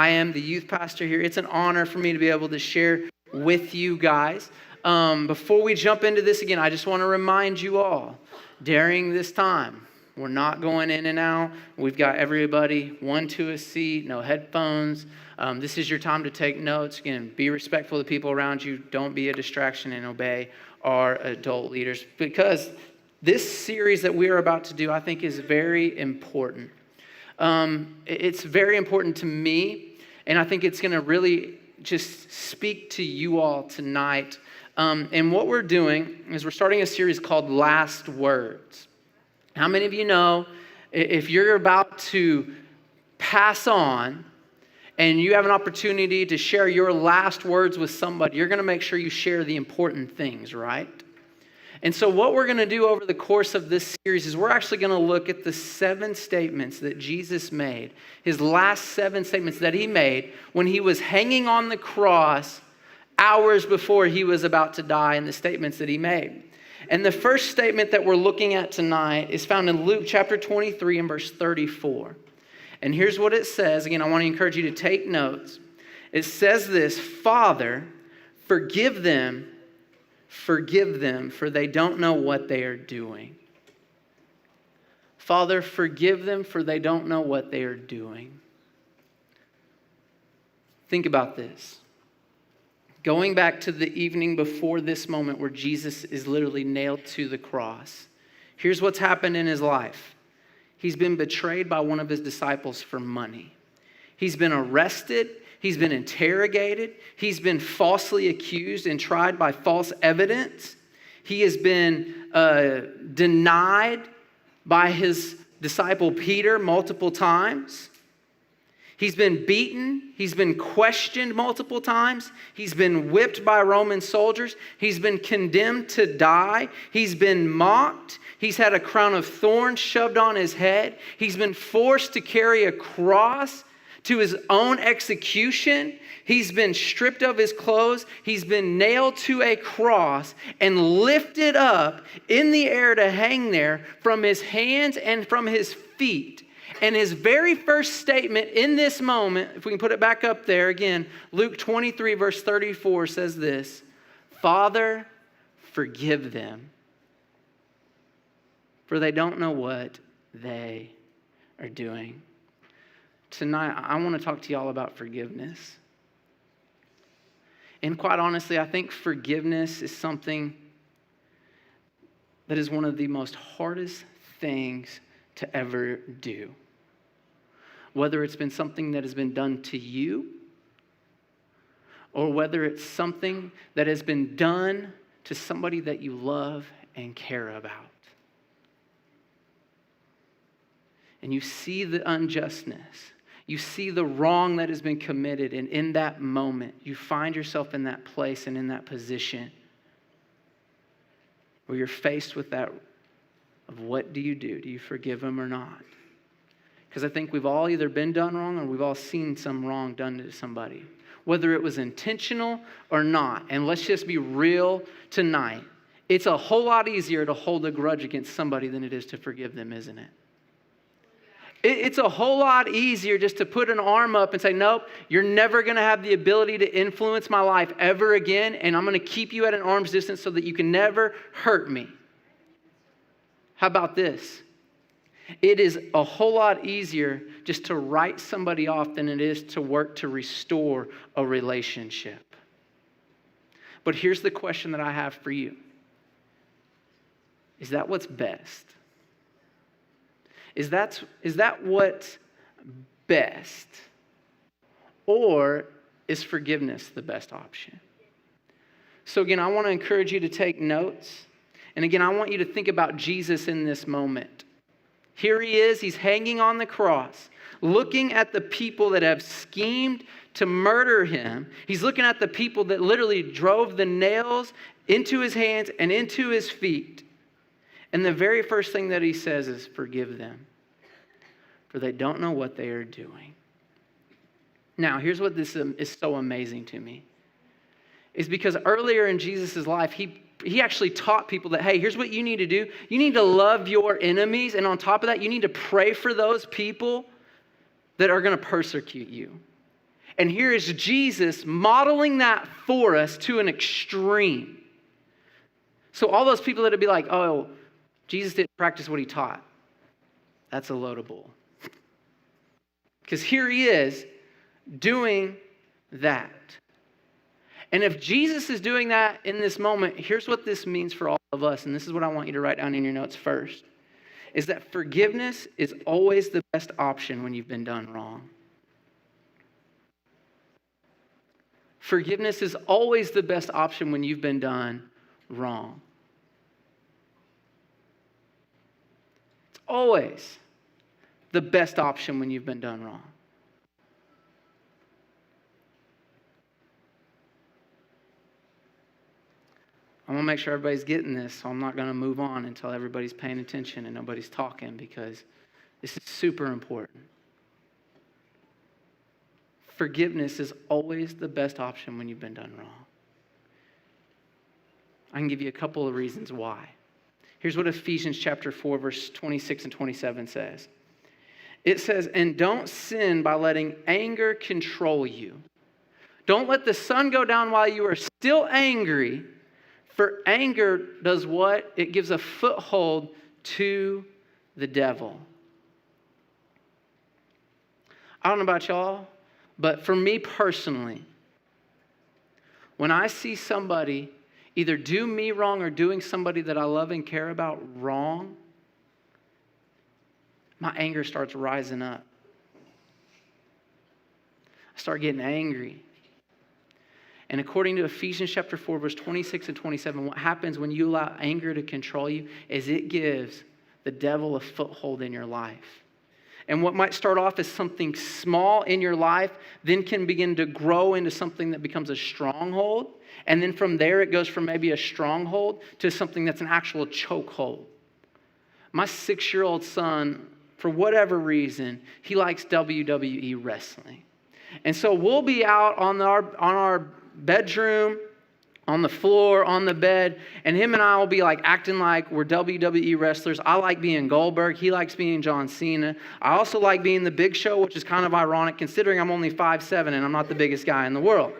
I am the youth pastor here. It's an honor for me to be able to share with you guys. Before we jump into this again, I just want to remind you all, during this time, we're not going in and out. We've got everybody one to a seat, no headphones. This is your time to take notes. Again, be respectful of the people around you. Don't be a distraction and obey our adult leaders, because this series that we are about to do, I think, is very important. It's very important to me, and I think it's going to really just speak to you all tonight. And what we're doing is we're starting a series called Last Words. How many of you know if you're about to pass on and you have an opportunity to share your last words with somebody, you're going to make sure you share the important things, right? And so what we're going to do over the course of this series is we're actually going to look at the 7 statements that Jesus made, his last 7 statements that he made when he was hanging on the cross hours before he was about to die, and the statements that he made. And the first statement that we're looking at tonight is found in Luke chapter 23 and verse 34. And here's what it says. Again, I want to encourage you to take notes. It says this: Father, forgive them, for they don't know what they are doing. Father, forgive them, for they don't know what they are doing. Think about this. Going back to the evening before this moment where Jesus is literally nailed to the cross, here's what's happened in his life. He's been betrayed by one of his disciples for money. He's been arrested. He's been interrogated. He's been falsely accused and tried by false evidence. He has been denied by his disciple Peter multiple times. He's been beaten. He's been questioned multiple times. He's been whipped by Roman soldiers. He's been condemned to die. He's been mocked. He's had a crown of thorns shoved on his head. He's been forced to carry a cross to his own execution. He's been stripped of his clothes. He's been nailed to a cross and lifted up in the air to hang there from his hands and from his feet. And his very first statement in this moment, if we can put it back up there again, Luke 23 verse 34 says this: Father, forgive them, for they don't know what they are doing. Tonight, I want to talk to y'all about forgiveness. And quite honestly, I think forgiveness is something that is one of the most hardest things to ever do. Whether it's been something that has been done to you, or whether it's something that has been done to somebody that you love and care about. And you see the unjustness. You see the wrong that has been committed, and in that moment, you find yourself in that place and in that position where you're faced with that of what do you do? Do you forgive them or not? Because I think we've all either been done wrong or we've all seen some wrong done to somebody, whether it was intentional or not. And let's just be real tonight. It's a whole lot easier to hold a grudge against somebody than it is to forgive them, isn't it? It's a whole lot easier just to put an arm up and say, nope, you're never going to have the ability to influence my life ever again, and I'm going to keep you at an arm's distance so that you can never hurt me. How about this? It is a whole lot easier just to write somebody off than it is to work to restore a relationship. But here's the question that I have for you. Is that what's best? Is that what's best? Or is forgiveness the best option? So again, I want to encourage you to take notes. And again, I want you to think about Jesus in this moment. Here he is, he's hanging on the cross, looking at the people that have schemed to murder him. He's looking at the people that literally drove the nails into his hands and into his feet. And the very first thing that he says is, forgive them, for they don't know what they are doing. Now, here's what this is so amazing to me. Is because earlier in Jesus' life, he actually taught people that, hey, here's what you need to do. You need to love your enemies. And on top of that, you need to pray for those people that are going to persecute you. And here is Jesus modeling that for us to an extreme. So all those people that would be like, oh, Jesus didn't practice what he taught. That's a load of bull. Because here he is doing that. And if Jesus is doing that in this moment, here's what this means for all of us. And this is what I want you to write down in your notes first. Is that forgiveness is always the best option when you've been done wrong. Forgiveness is always the best option when you've been done wrong. It's always the best option when you've been done wrong. I'm going to make sure everybody's getting this, so I'm not going to move on until everybody's paying attention and nobody's talking, because this is super important. Forgiveness is always the best option when you've been done wrong. I can give you a couple of reasons why. Here's what Ephesians chapter 4, verse 26 and 27 says. It says, and don't sin by letting anger control you. Don't let the sun go down while you are still angry, for anger does what? It gives a foothold to the devil. I don't know about y'all, but for me personally, when I see somebody either do me wrong or doing somebody that I love and care about wrong, my anger starts rising up. I start getting angry. And according to Ephesians chapter 4, verse 26 and 27, what happens when you allow anger to control you is it gives the devil a foothold in your life. And what might start off as something small in your life then can begin to grow into something that becomes a stronghold. And then from there, it goes from maybe a stronghold to something that's an actual chokehold. My 6-year-old son, for whatever reason, he likes WWE wrestling. And so we'll be out on our bedroom, on the floor, on the bed, and him and I will be like acting like we're WWE wrestlers. I like being Goldberg. He likes being John Cena. I also like being the Big Show, which is kind of ironic considering I'm only 5'7" and I'm not the biggest guy in the world.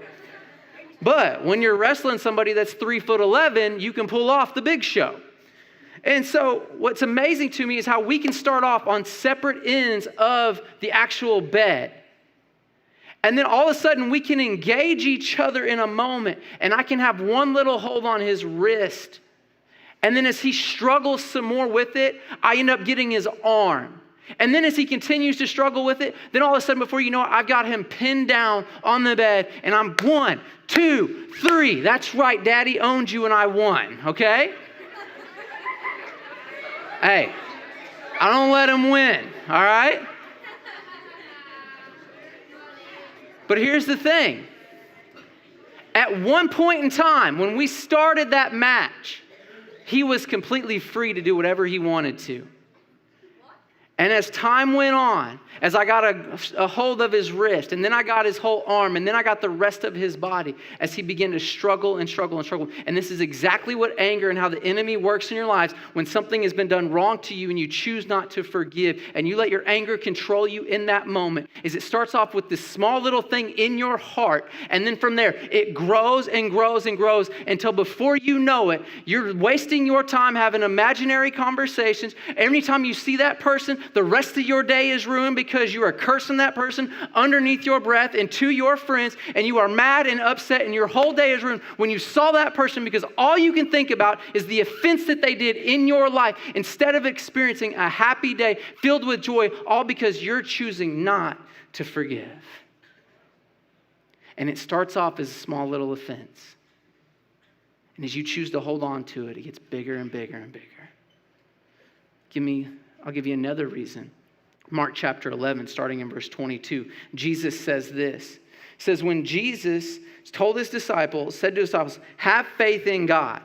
But when you're wrestling somebody that's 3'11", you can pull off the Big Show. And so what's amazing to me is how we can start off on separate ends of the actual bed. And then all of a sudden we can engage each other in a moment, and I can have one little hold on his wrist. And then as he struggles some more with it, I end up getting his arm. And then as he continues to struggle with it, then all of a sudden before you know it, I've got him pinned down on the bed, and I'm 1, 2, 3. That's right, Daddy owned you and I won, okay? Hey, I don't let him win, all right? But here's the thing. At one point in time, when we started that match, he was completely free to do whatever he wanted to. And as time went on, as I got a hold of his wrist, and then I got his whole arm, and then I got the rest of his body, as he began to struggle and struggle and struggle. And this is exactly what anger and how the enemy works in your lives. When something has been done wrong to you and you choose not to forgive, and you let your anger control you in that moment, is it starts off with this small little thing in your heart, and then from there, it grows and grows and grows until before you know it, you're wasting your time having imaginary conversations. Every time you see that person, the rest of your day is ruined because you are cursing that person underneath your breath and to your friends, and you are mad and upset, and your whole day is ruined when you saw that person because all you can think about is the offense that they did in your life instead of experiencing a happy day filled with joy, all because you're choosing not to forgive. And it starts off as a small little offense. And as you choose to hold on to it, it gets bigger and bigger and bigger. I'll give you another reason. Mark chapter 11, starting in verse 22, Jesus says this. It says, when Jesus told his disciples, said to his disciples, have faith in God.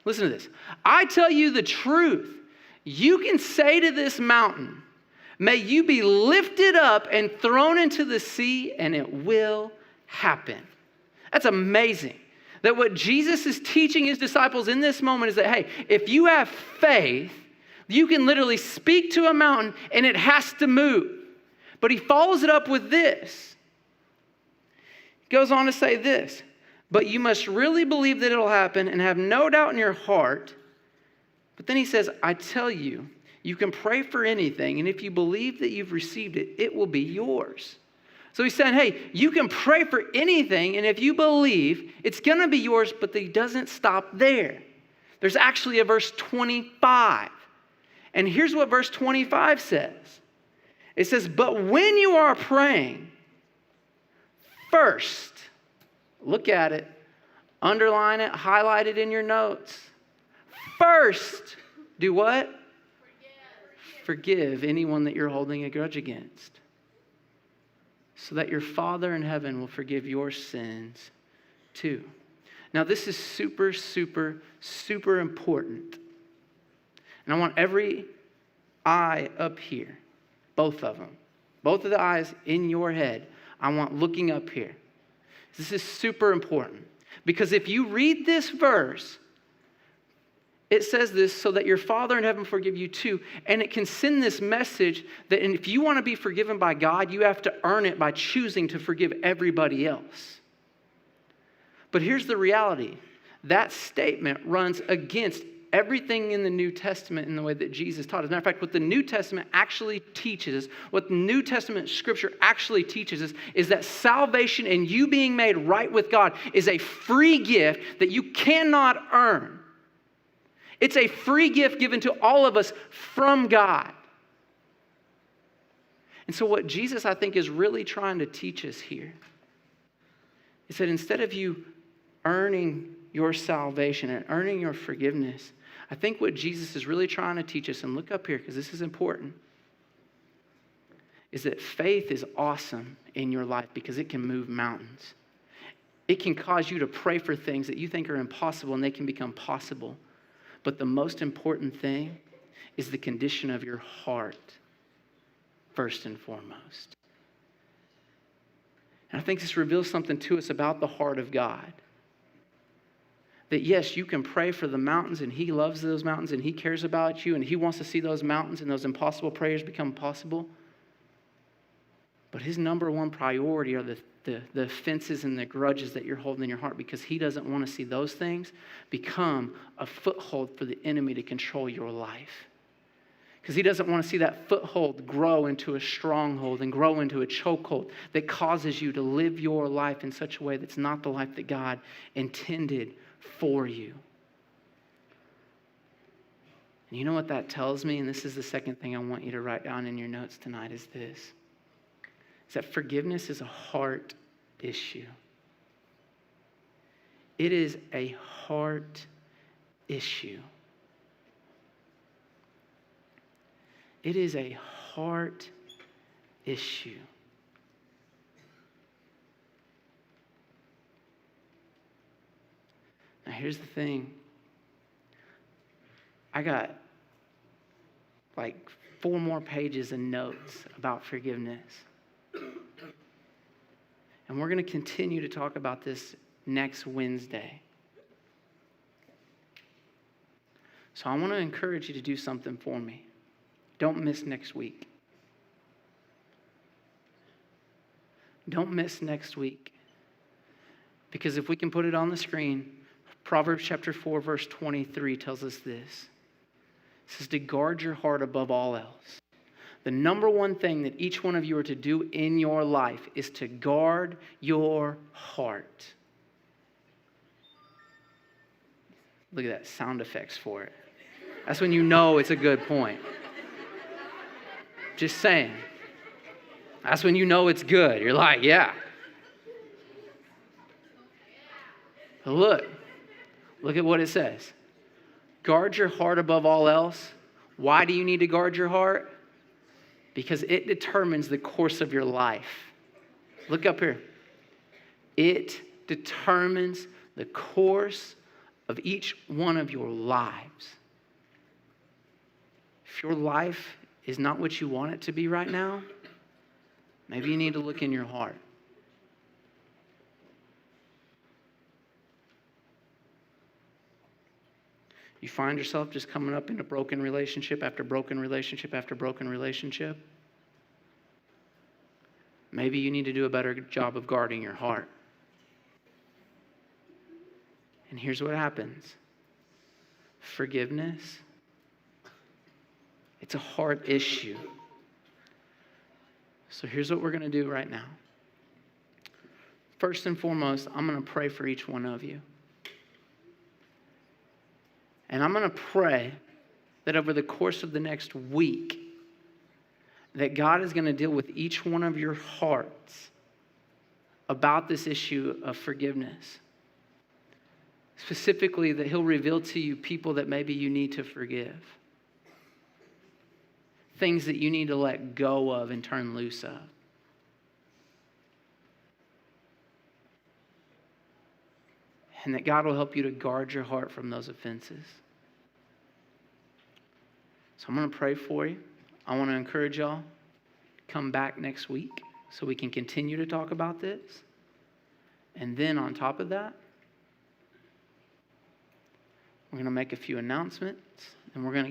Listen to this. I tell you the truth. You can say to this mountain, may you be lifted up and thrown into the sea, and it will happen. That's amazing. That what Jesus is teaching his disciples in this moment is that, hey, if you have faith, you can literally speak to a mountain and it has to move. But he follows it up with this. Goes on to say this, but you must really believe that it'll happen and have no doubt in your heart. But then he says, I tell you, you can pray for anything, and if you believe that you've received it, it will be yours. So he's saying, hey, you can pray for anything, and if you believe, it's going to be yours, but he doesn't stop there. There's actually a verse 25. And here's what verse 25 says. It says, but when you are praying, first, look at it, underline it, highlight it in your notes. First, do what? Forgive anyone that you're holding a grudge against, so that your Father in heaven will forgive your sins too. Now, this is super, super, super important. And I want every eye up here, both of them, both of the eyes in your head, I want looking up here. This is super important. Because if you read this verse, it says this, so that your Father in heaven forgive you too. And it can send this message that if you want to be forgiven by God, you have to earn it by choosing to forgive everybody else. But here's the reality. That statement runs against everything in the New Testament in the way that Jesus taught. As a matter of fact, what the New Testament actually teaches us, what the New Testament scripture actually teaches us, is that salvation and you being made right with God is a free gift that you cannot earn. It's a free gift given to all of us from God. And so what Jesus, I think, is really trying to teach us here is that instead of you earning your salvation and earning your forgiveness, I think what Jesus is really trying to teach us, and look up here because this is important, is that faith is awesome in your life because it can move mountains. It can cause you to pray for things that you think are impossible and they can become possible. But the most important thing is the condition of your heart, first and foremost. And I think this reveals something to us about the heart of God. That yes, you can pray for the mountains and He loves those mountains and He cares about you and He wants to see those mountains and those impossible prayers become possible. But His number one priority are the offenses and the grudges that you're holding in your heart, because He doesn't want to see those things become a foothold for the enemy to control your life. Because He doesn't want to see that foothold grow into a stronghold and grow into a chokehold that causes you to live your life in such a way that's not the life that God intended for you. And you know what that tells me? And this is the second thing I want you to write down in your notes tonight is this. Is that forgiveness is a heart issue. It is a heart issue. It is a heart issue. Now here's the thing. I got like 4 more pages of notes about forgiveness. And we're going to continue to talk about this next Wednesday. So I want to encourage you to do something for me. Don't miss next week. Don't miss next week. Because if we can put it on the screen, Proverbs chapter 4, verse 23 tells us this. It says to guard your heart above all else. The number one thing that each one of you are to do in your life is to guard your heart. Look at that, sound effects for it. That's when you know it's a good point. Just saying. That's when you know it's good. You're like, yeah. But look at what it says. Guard your heart above all else. Why do you need to guard your heart? Because it determines the course of your life. Look up here. It determines the course of each one of your lives. If your life is not what you want it to be right now, maybe you need to look in your heart. You find yourself just coming up in a broken relationship after broken relationship after broken relationship. Maybe you need to do a better job of guarding your heart. And here's what happens. Forgiveness, it's a hard issue. So here's what we're going to do right now. First and foremost, I'm going to pray for each one of you. And I'm going to pray that over the course of the next week, that God is going to deal with each one of your hearts about this issue of forgiveness. Specifically, that He'll reveal to you people that maybe you need to forgive. Things that you need to let go of and turn loose of. And that God will help you to guard your heart from those offenses. So I'm going to pray for you. I want to encourage y'all, come back next week so we can continue to talk about this. And then on top of that, we're going to make a few announcements, and we're going to